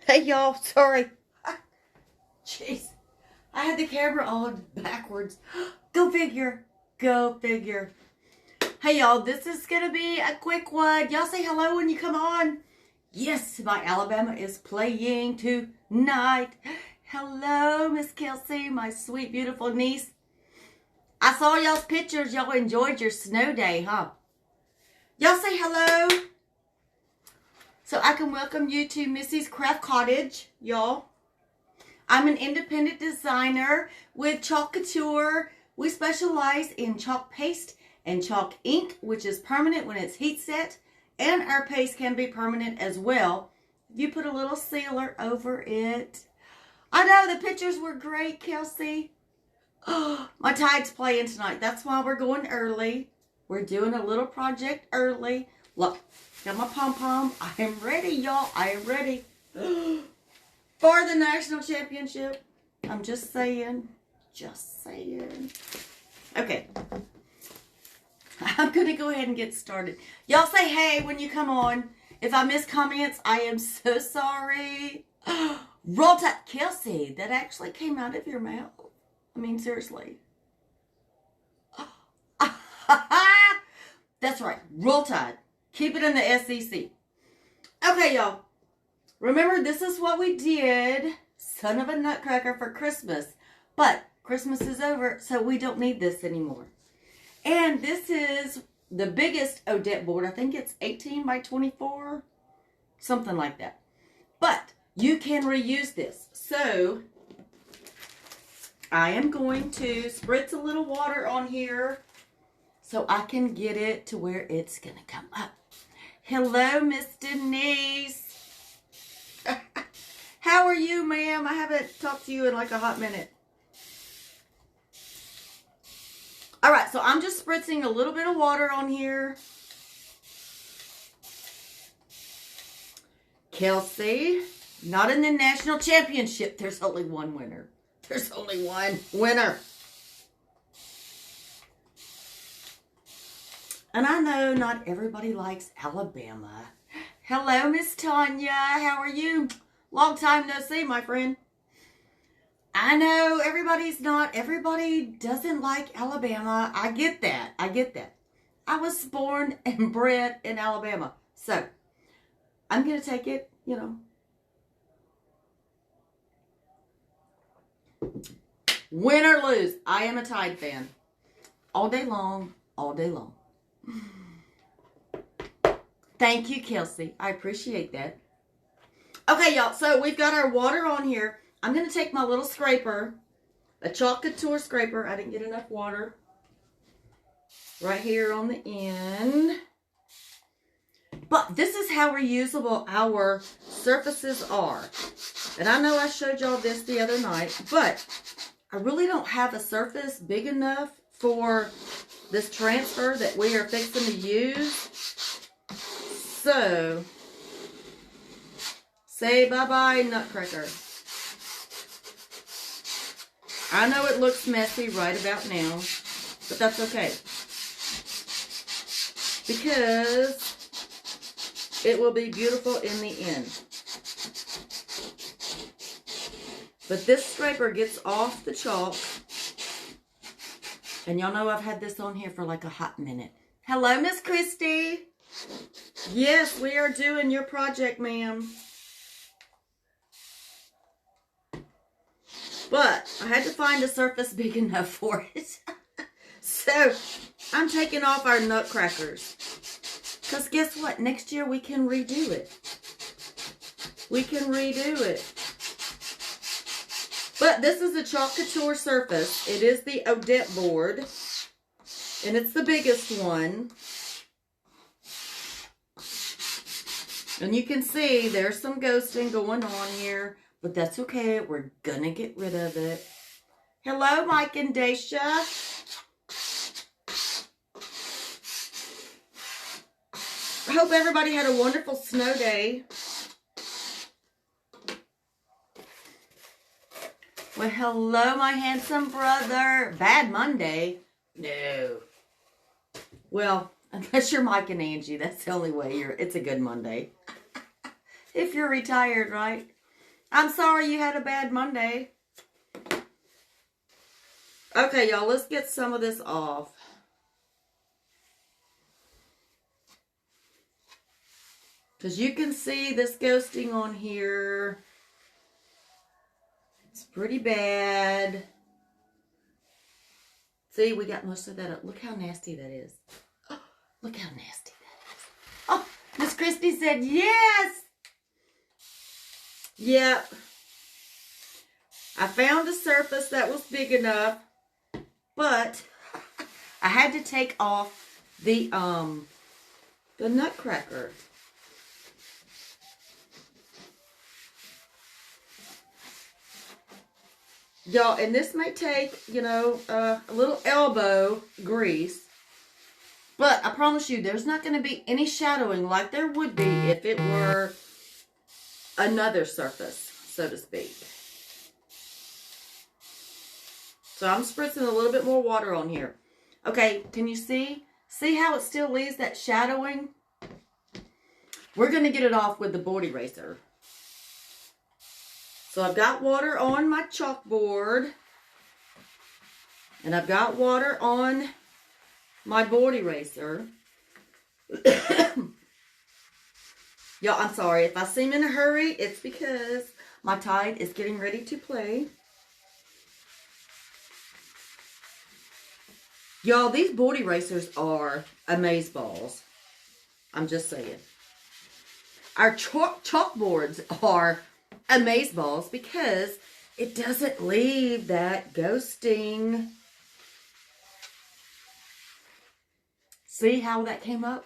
Hey y'all, sorry. Jeez. I had the camera on backwards. Go figure. Go figure. Hey y'all, this is gonna be a quick one. Y'all say hello when you come on. Yes, my Alabama is playing tonight. Hello, Miss Kelsey, my sweet, beautiful niece. I saw y'all's pictures. Y'all enjoyed your snow day, huh? Y'all say hello. So I can welcome you to Missy's Craft Cottage, y'all. I'm an independent designer with Chalk Couture. We specialize in chalk paste and chalk ink, which is permanent when it's heat set. And our paste can be permanent as well. You put a little sealer over it. I know the pictures were great, Kelsey. Oh, my tide's playing tonight. That's why we're going early. We're doing a little project early. Look, got my pom-pom. I am ready, y'all. I am ready. For the national championship. I'm just saying. Just saying. Okay. I'm going to go ahead and get started. Y'all say hey when you come on. If I miss comments, I am so sorry. Roll Tide. Kelsey, that actually came out of your mouth. I mean, seriously. That's right. Roll Tide. Keep it in the SEC. Okay, y'all. Remember, this is what we did. Son of a nutcracker for Christmas. But Christmas is over, so we don't need this anymore. And this is the biggest Odette board. I think it's 18 by 24. Something like that. But you can reuse this. So I am going to spritz a little water on here so I can get it to where it's going to come up. Hello, Miss Denise. How are you, ma'am? I haven't talked to you in like a hot minute. All right, so I'm just spritzing a little bit of water on here. Kelsey, not in the national championship. There's only one winner. There's only one winner. And I know not everybody likes Alabama. Hello, Miss Tanya. How are you? Long time no see, my friend. I know everybody doesn't like Alabama. I get that. I was born and bred in Alabama. So, I'm going to take it, Win or lose, I am a Tide fan. All day long, all day long. Thank you, Kelsey. I appreciate that. Okay, y'all. So we've got our water on here. I'm going to take my little scraper, a Chalk Couture scraper. I didn't get enough water. Right here on the end. But this is how reusable our surfaces are. And I know I showed y'all this the other night, but I really don't have a surface big enough for this transfer that we are fixing to use. So, say bye-bye, Nutcracker. I know it looks messy right about now, but that's okay. Because it will be beautiful in the end. But this scraper gets off the chalk. And y'all know I've had this on here for like a hot minute. Hello, Miss Christy. Yes, we are doing your project, ma'am. But I had to find a surface big enough for it. So I'm taking off our nutcrackers. Because guess what? Next year we can redo it. We can redo it. But this is a Chalk Couture surface. It is the Odette board. And it's the biggest one. And you can see there's some ghosting going on here. But that's okay. We're going to get rid of it. Hello, Mike and Dacia. I hope everybody had a wonderful snow day. Well, hello, my handsome brother. Bad Monday? No. Well, unless you're Mike and Angie, that's the only way it's a good Monday. If you're retired, right? I'm sorry you had a bad Monday. Okay, y'all, let's get some of this off. Because you can see this ghosting on here. It's pretty bad. See, we got most of that up. Look how nasty that is. Oh, look how nasty that is. Oh, Miss Christie said yes. Yep. I found a surface that was big enough, but I had to take off the nutcracker. Y'all, and this may take, you know, a little elbow grease. But I promise you, there's not going to be any shadowing like there would be if it were another surface, so to speak. So I'm spritzing a little bit more water on here. Okay, can you see? See how it still leaves that shadowing? We're going to get it off with the board eraser. So I've got water on my chalkboard. And I've got water on my board eraser. Y'all, I'm sorry. If I seem in a hurry, it's because my Tide is getting ready to play. Y'all, these board erasers are amazeballs. I'm just saying. Our chalkboards are amazeballs because it doesn't leave that ghosting. See how that came up?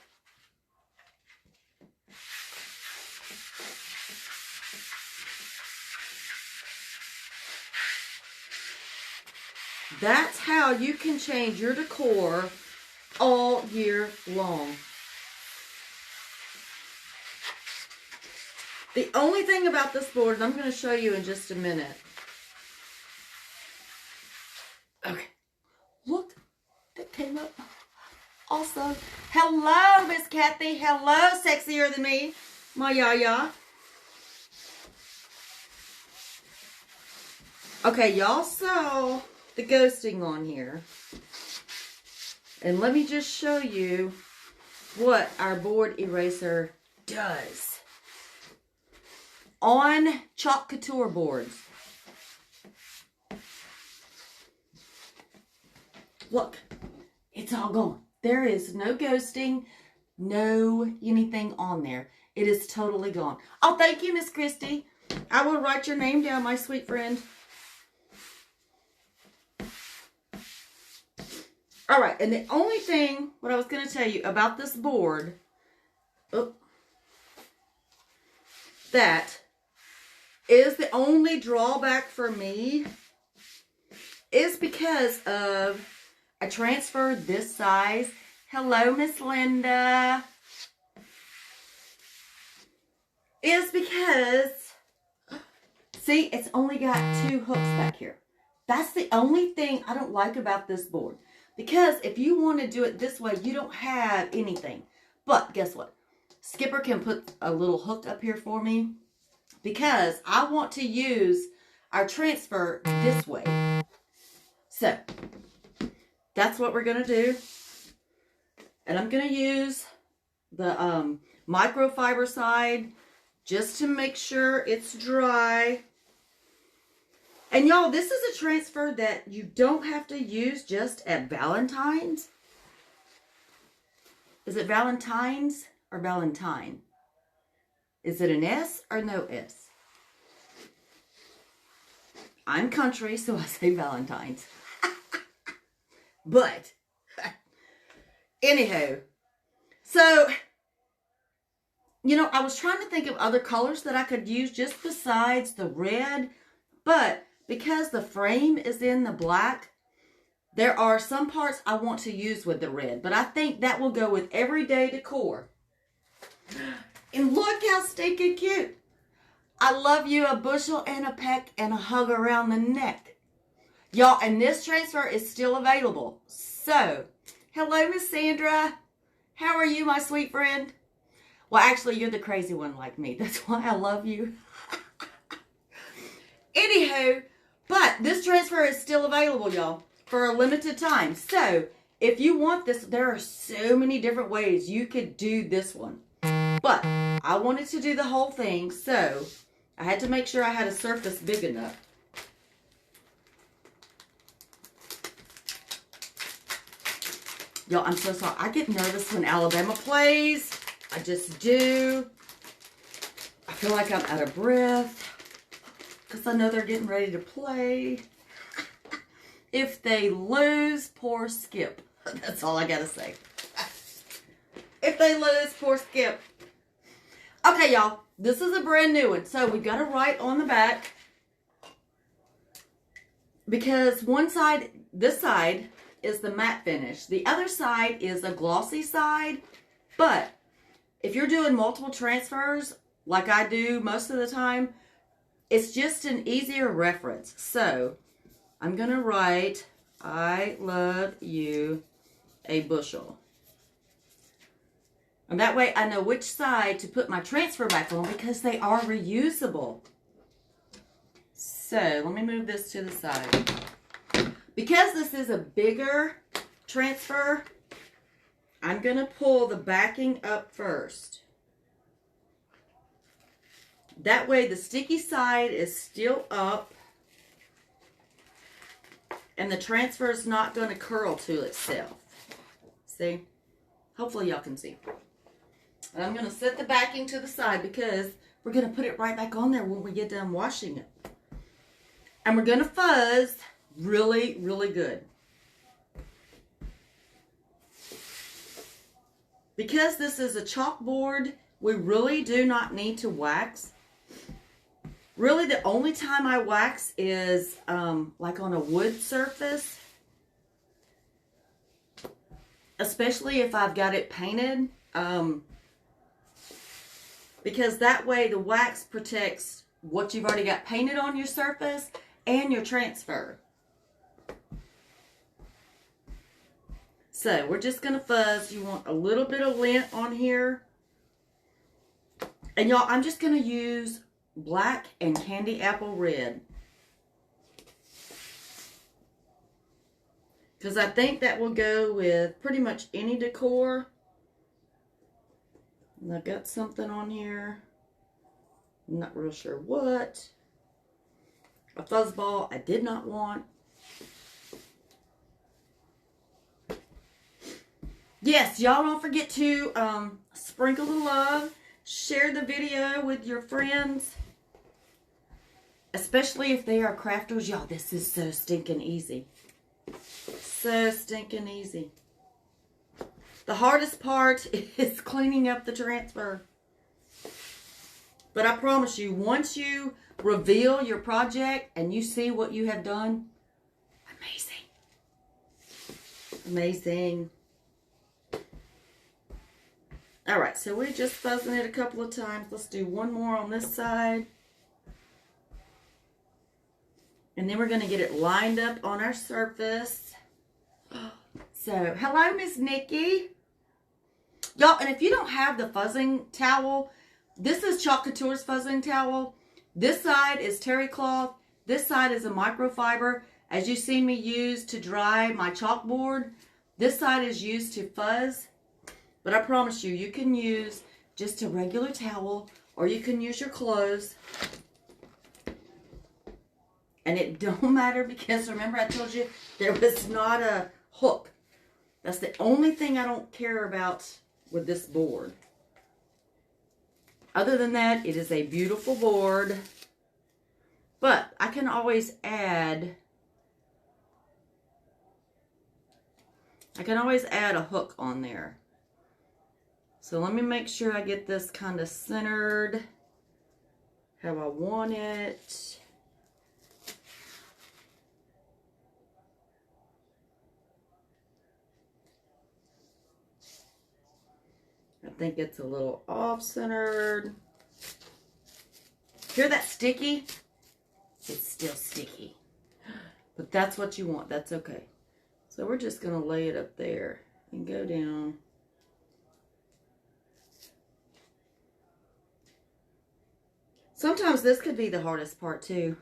That's how you can change your decor all year long. The only thing about this board, and I'm going to show you in just a minute. Okay. Look, that came up. Also, hello, Miss Kathy. Hello, sexier than me. My yaya. Okay, y'all saw the ghosting on here. And let me just show you what our board eraser does. On Chalk Couture boards. Look, it's all gone. There is no ghosting, no anything on there. It is totally gone. Oh, thank you, Miss Christie. I will write your name down, my sweet friend. All right, and the only thing, what I was going to tell you about this board, that is the only drawback for me, is because of I transferred this size. Hello, Miss Linda. Is because, see, it's only got 2 hooks back here. That's the only thing I don't like about this board. Because if you want to do it this way, you don't have anything. But guess what? Skipper can put a little hook up here for me. Because I want to use our transfer this way. So, that's what we're going to do. And I'm going to use the microfiber side just to make sure it's dry. And y'all, this is a transfer that you don't have to use just at Valentine's. Is it Valentine's or Valentine? Is it an S or no S? I'm country, so I say Valentine's. But, anyhow, so, you know, I was trying to think of other colors that I could use just besides the red, but because the frame is in the black, there are some parts I want to use with the red, but I think that will go with everyday decor. And look how stinking cute. I love you, a bushel and a peck and a hug around the neck. Y'all, and this transfer is still available. So, hello, Miss Sandra. How are you, my sweet friend? Well, actually, you're the crazy one like me. That's why I love you. Anywho, but this transfer is still available, y'all, for a limited time. So, if you want this, there are so many different ways you could do this one. But I wanted to do the whole thing, so I had to make sure I had a surface big enough. Y'all, I'm so sorry. I get nervous when Alabama plays. I just do. I feel like I'm out of breath because I know they're getting ready to play. If they lose, poor Skip. That's all I gotta say. If they lose, poor Skip. Okay, y'all. This is a brand new one. So we got to write on the back. Because one side, this side, is the matte finish. The other side is a glossy side. But if you're doing multiple transfers, like I do most of the time, it's just an easier reference. So I'm going to write, I love you a bushel. And that way I know which side to put my transfer back on because they are reusable. So let me move this to the side. Because this is a bigger transfer, I'm going to pull the backing up first. That way the sticky side is still up and the transfer is not going to curl to itself. See? Hopefully y'all can see. And I'm going to set the backing to the side because we're going to put it right back on there when we get done washing it. And we're going to fuzz really, really good. Because this is a chalkboard, we really do not need to wax. Really, the only time I wax is like on a wood surface. Especially if I've got it painted. Because that way the wax protects what you've already got painted on your surface and your transfer. So we're just going to fuzz. You want a little bit of lint on here. And y'all, I'm just going to use black and candy apple red. Because I think that will go with pretty much any decor. And I've got something on here. I'm not real sure what. A fuzzball I did not want. Yes, y'all don't forget to sprinkle the love. Share the video with your friends. Especially if they are crafters. Y'all, this is so stinking easy. So stinking easy. The hardest part is cleaning up the transfer. But I promise you, once you reveal your project and you see what you have done, amazing. Amazing. Alright, so we're just fuzzing it a couple of times. Let's do one more on this side. And then we're going to get it lined up on our surface. So, hello, Miss Nikki. Y'all, and if you don't have the fuzzing towel, this is Chalk Couture's fuzzing towel. This side is terry cloth. This side is a microfiber. As you see me use to dry my chalkboard, this side is used to fuzz. But I promise you, you can use just a regular towel or you can use your clothes. And it don't matter because remember I told you there was not a hook. That's the only thing I don't care about with this board. Other than that, it is a beautiful board. But I can always add a hook on there. So let me make sure I get this kind of centered how I want it. I think it's a little off-centered. Hear that sticky? It's still sticky. But that's what you want. That's okay. So we're just going to lay it up there and go down. Sometimes this could be the hardest part too.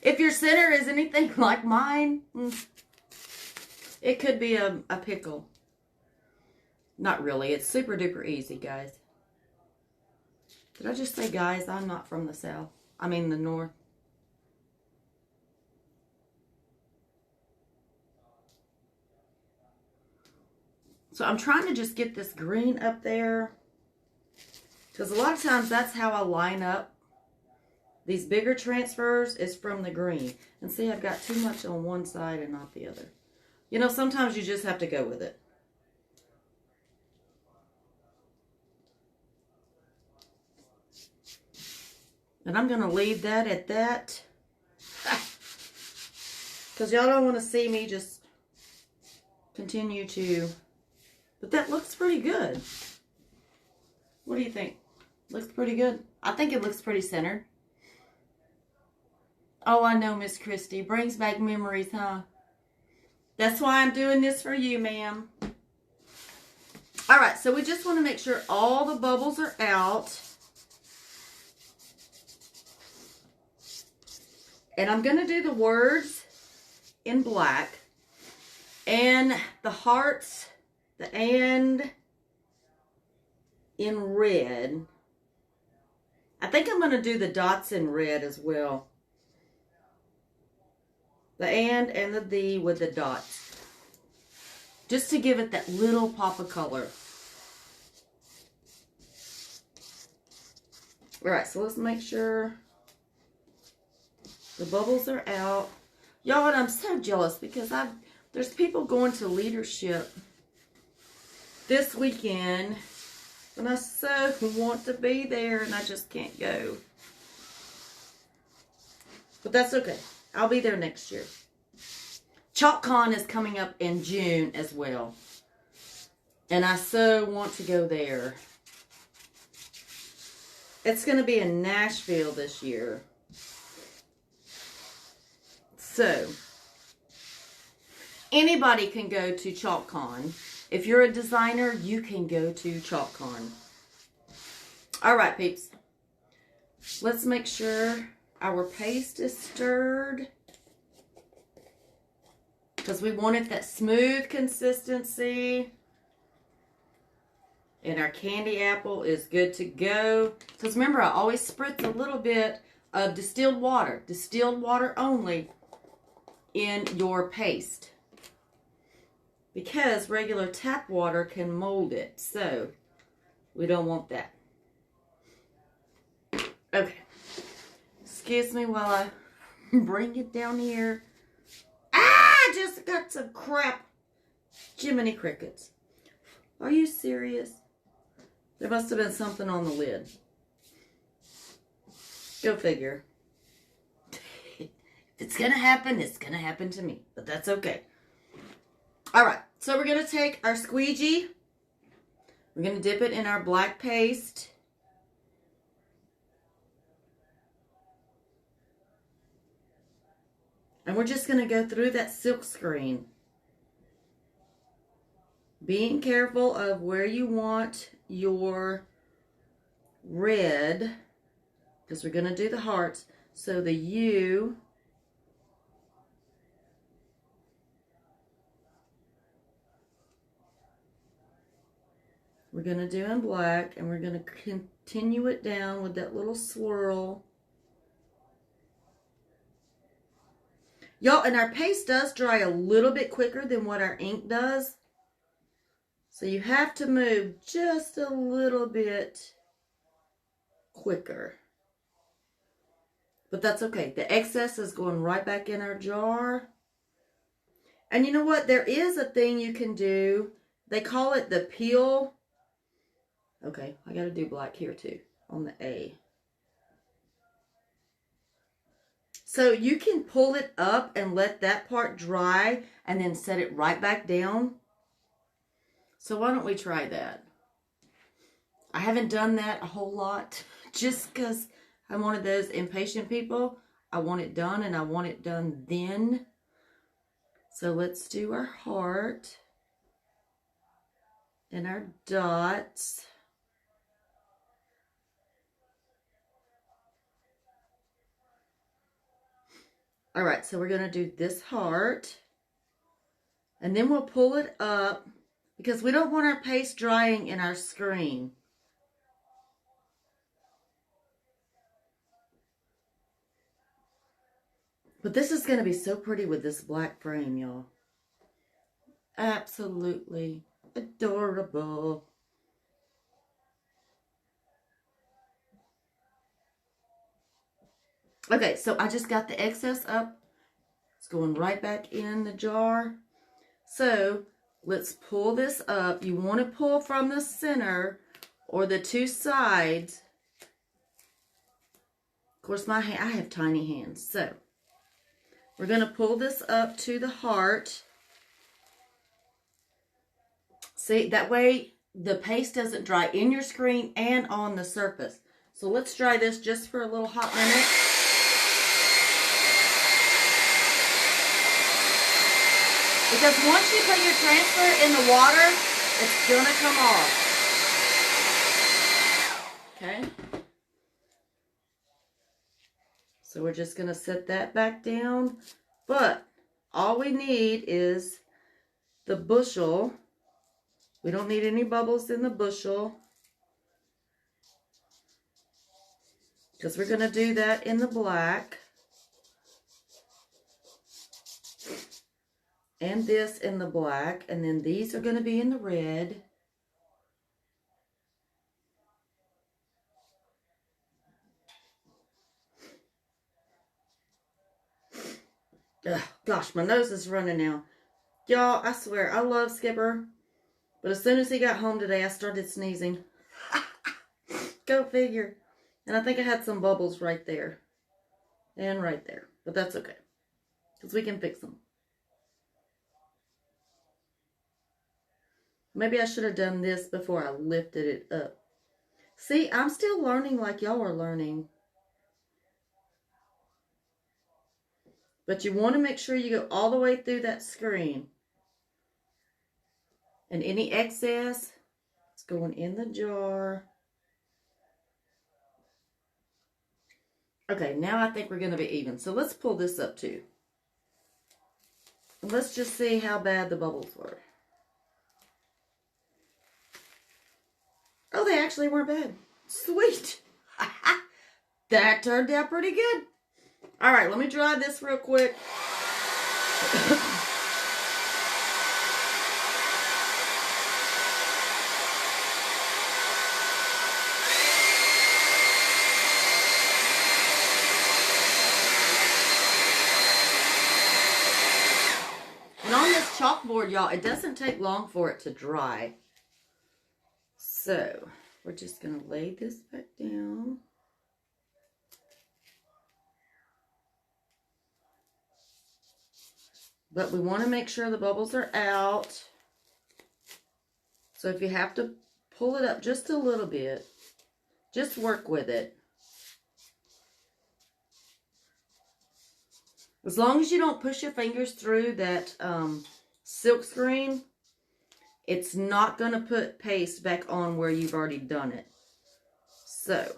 If your center is anything like mine, it could be a pickle. Not really. It's super duper easy, guys. Did I just say guys? I'm not from the South. I mean the North. So I'm trying to just get this green up there. Because a lot of times that's how I line up these bigger transfers is from the green. And see, I've got too much on one side and not the other. You know, sometimes you just have to go with it. And I'm going to leave that at that. Because y'all don't want to see me just continue to... But that looks pretty good. What do you think? Looks pretty good. I think it looks pretty centered. Oh, I know, Miss Christie. Brings back memories, huh? That's why I'm doing this for you, ma'am. All right, so we just want to make sure all the bubbles are out. And I'm going to do the words in black. And the hearts, the and in red. I think I'm going to do the dots in red as well. The and the with the dots. Just to give it that little pop of color. Alright, so let's make sure the bubbles are out. Y'all, and I'm so jealous because there's people going to leadership this weekend. And I so want to be there and I just can't go. But that's okay. I'll be there next year. ChalkCon is coming up in June as well. And I so want to go there. It's going to be in Nashville this year. So, anybody can go to ChalkCon. If you're a designer, you can go to ChalkCon. All right, peeps. Let's make sure our paste is stirred. Because we wanted that smooth consistency. And our candy apple is good to go. Because remember, I always spritz a little bit of distilled water only, in your paste. Because regular tap water can mold it. So, we don't want that. Okay. Excuse me while I bring it down here. I just got some crap. Jiminy Crickets. Are you serious? There must have been something on the lid. Go figure. If it's going to happen, it's going to happen to me. But that's okay. Alright, so we're going to take our squeegee. We're going to dip it in our black paste. And we're just going to go through that silk screen. Being careful of where you want your red, because we're going to do the hearts. So the U, we're going to do in black, and we're going to continue it down with that little swirl. Y'all, and our paste does dry a little bit quicker than what our ink does. So you have to move just a little bit quicker. But that's okay. The excess is going right back in our jar. And you know what? There is a thing you can do. They call it the peel. Okay, I got to do black here too on the A. So you can pull it up and let that part dry and then set it right back down. So why don't we try that? I haven't done that a whole lot just because I'm one of those impatient people. I want it done and I want it done then. So let's do our heart and our dots. All right, so we're going to do this heart. And then we'll pull it up because we don't want our paste drying in our screen. But this is going to be so pretty with this black frame, y'all. Absolutely adorable. Okay, so I just got the excess up. It's going right back in the jar. So let's pull this up. You want to pull from the center or the two sides. Of course, I have tiny hands. So we're going to pull this up to the heart. See, that way the paste doesn't dry in your screen and on the surface. So let's dry this just for a little hot minute. Because once you put your transfer in the water, it's going to come off. Okay. So we're just going to set that back down. But all we need is the bushel. We don't need any bubbles in the bushel. Because we're going to do that in the black. And this in the black. And then these are going to be in the red. Ugh, gosh, my nose is running now. Y'all, I swear, I love Skipper. But as soon as he got home today, I started sneezing. Go figure. And I think I had some bubbles right there. And right there. But that's okay. Because we can fix them. Maybe I should have done this before I lifted it up. See, I'm still learning like y'all are learning. But you want to make sure you go all the way through that screen. And any excess, it's going in the jar. Okay, now I think we're going to be even. So let's pull this up too. And let's just see how bad the bubbles were. Oh, they actually weren't bad. Sweet. That turned out pretty good. All right, let me dry this real quick. And on this chalkboard, y'all, it doesn't take long for it to dry. So, we're just going to lay this back down. But we want to make sure the bubbles are out. So if you have to pull it up just a little bit, just work with it. As long as you don't push your fingers through that silk screen, it's not going to put paste back on where you've already done it. So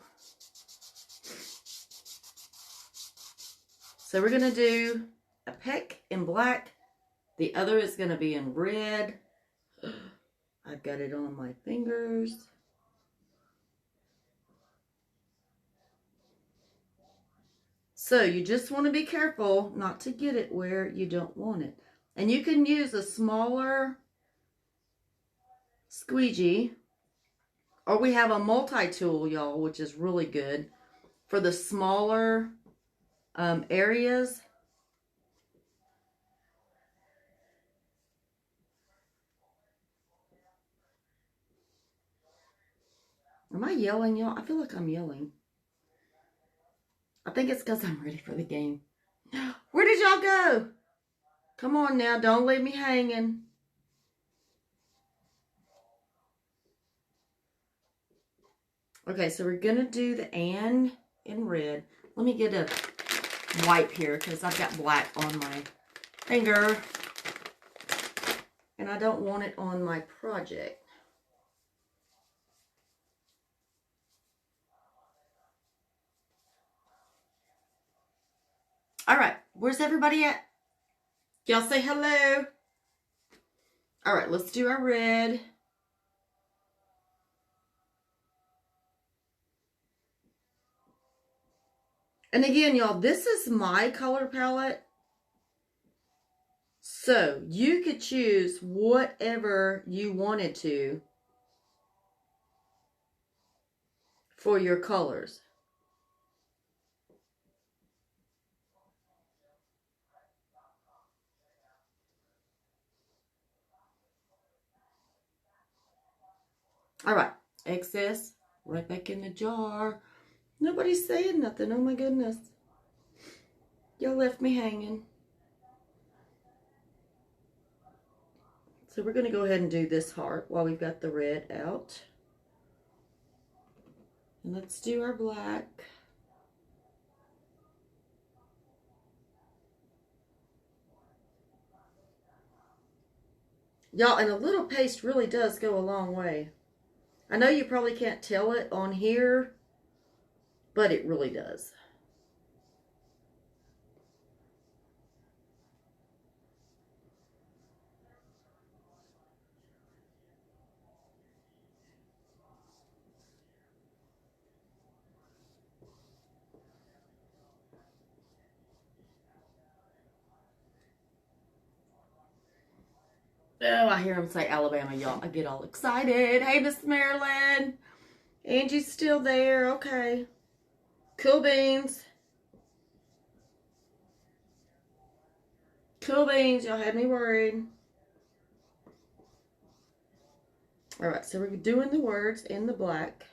we're going to do a peck in black. The other is going to be in red. I've got it on my fingers. So you just want to be careful not to get it where you don't want it. And you can use a smaller squeegee, or we have a multi-tool, y'all, which is really good for the smaller areas. Am I yelling, y'all? I feel like I'm yelling. I think it's because I'm ready for the game. Where did y'all go? Come on now, don't leave me hanging. Okay, so we're going to do the and in red. Let me get a wipe here because I've got black on my finger. And I don't want it on my project. All right, Where's everybody at? Y'all say hello. All right, let's do our red. And again, y'all, this is my color palette. So you could choose whatever you wanted to for your colors. All right, excess right back in the jar. Nobody's saying nothing. Oh my goodness. Y'all left me hanging. So we're going to go ahead and do this heart while we've got the red out. And let's do our black. Y'all, and a little paste really does go a long way. I know you probably can't tell it on here, but it really does. Oh, I hear him say Alabama, y'all. I get all excited. Hey, Miss Marilyn. Angie's still there. Okay. Cool beans. Cool beans. Y'all had me worried. All right, so we're doing the words in the black.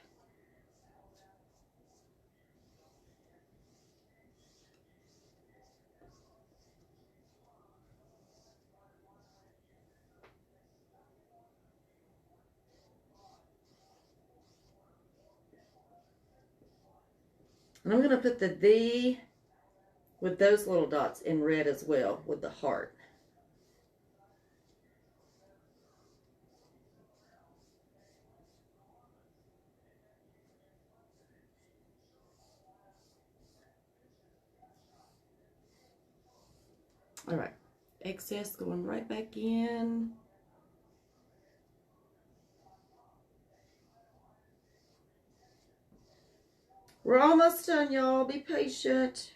And I'm going to put the "the" with those little dots in red as well with the heart. All right, excess going right back in. We're almost done, y'all. Be patient.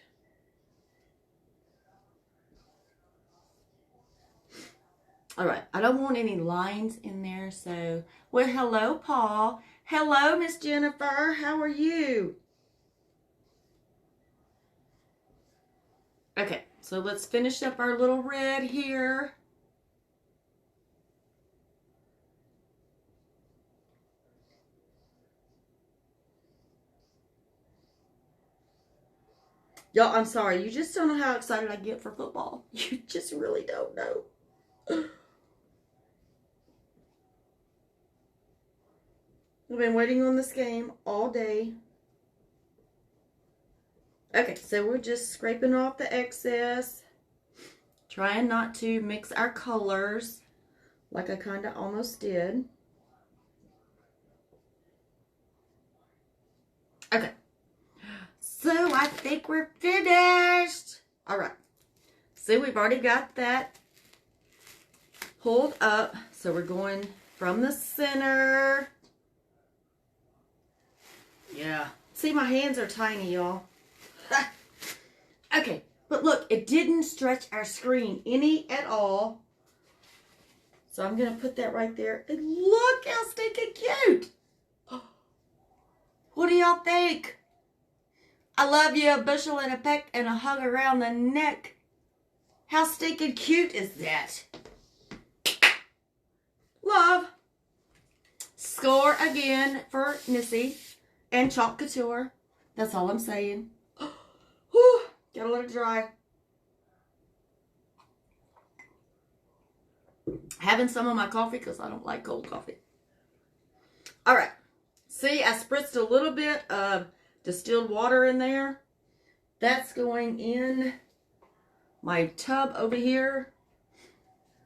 All right, I don't want any lines in there, so... Well, hello, Paul. Hello, Miss Jennifer. How are you? Okay, so let's finish up our little red here. Y'all, I'm sorry. You just don't know how excited I get for football. You just really don't know. I've been waiting on this game all day. Okay, so we're just scraping off the excess. Trying not to mix our colors like I kind of almost did. Okay. So I think we're finished. All right. See, we've already got that pulled up. So we're going from the center. Yeah. See, my hands are tiny, y'all. Okay. But look, it didn't stretch our screen any at all. So I'm going to put that right there. And look how stinking cute. What do y'all think? I love you, a bushel and a peck and a hug around the neck. How stinking cute is that? Love. Score again for Missy and Chalk Couture. That's all I'm saying. Whew, gotta let it dry. Having some of my coffee because I don't like cold coffee. All right. See, I spritzed a little bit of distilled water in there. That's going in my tub over here.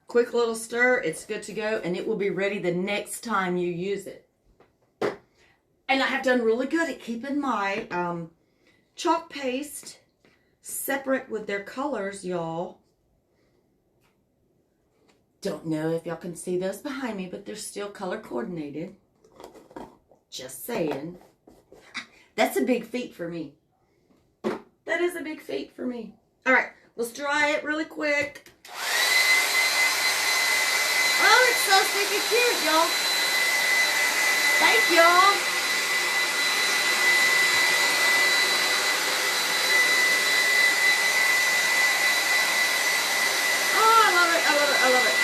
Quick little stir. It's good to go. And it will be ready the next time you use it. And I have done really good at keeping my chalk paste separate with their colors, y'all. Don't know if y'all can see those behind me, but they're still color coordinated. Just saying. That's a big feat for me. That is a big feat for me. All right, let's dry it really quick. Oh, it's so stinking cute, y'all. Thank y'all. Oh, I love it, I love it, I love it.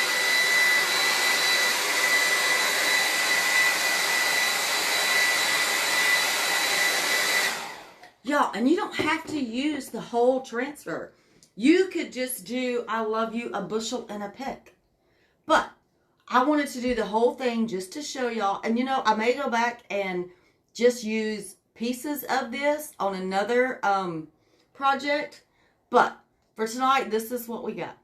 Y'all, and you don't have to use the whole transfer. You could just do, I love you, a bushel and a peck. But I wanted to do the whole thing just to show y'all. And you know, I may go back and just use pieces of this on another project. But for tonight, this is what we got.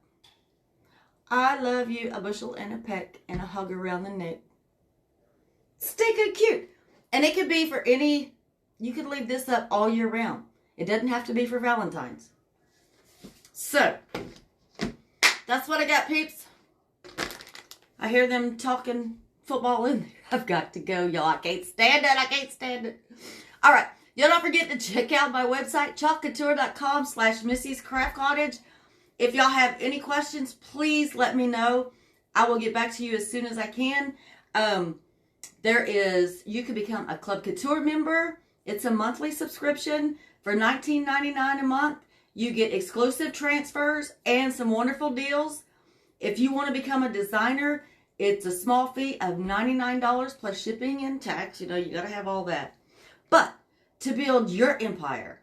I love you, a bushel and a peck, and a hug around the neck. Stinking cute. And it could be for any... You could leave this up all year round. It doesn't have to be for Valentine's. So, that's what I got, peeps. I hear them talking football in there. I've got to go, y'all. I can't stand it. I can't stand it. All right. Y'all don't forget to check out my website, chalkcouture.com/Missy's Craft Cottage. If y'all have any questions, please let me know. I will get back to you as soon as I can. You can become a Club Couture member. It's a monthly subscription for $19.99 a month. You get exclusive transfers and some wonderful deals. If you want to become a designer, it's a small fee of $99 plus shipping and tax. You know, you got to have all that. But to build your empire,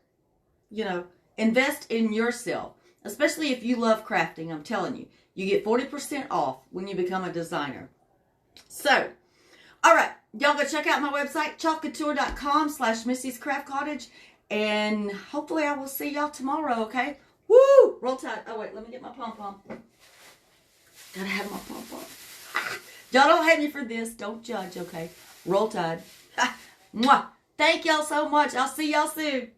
you know, invest in yourself, especially if you love crafting. I'm telling you, you get 40% off when you become a designer. So, all right. Y'all go check out my website, chalkcouture.com/Missy's Craft Cottage. And hopefully I will see y'all tomorrow, okay? Woo! Roll Tide. Oh, wait. Let me get my pom-pom. Gotta have my pom-pom. Y'all don't hate me for this. Don't judge, okay? Roll Tide. Mwah. Thank y'all so much. I'll see y'all soon.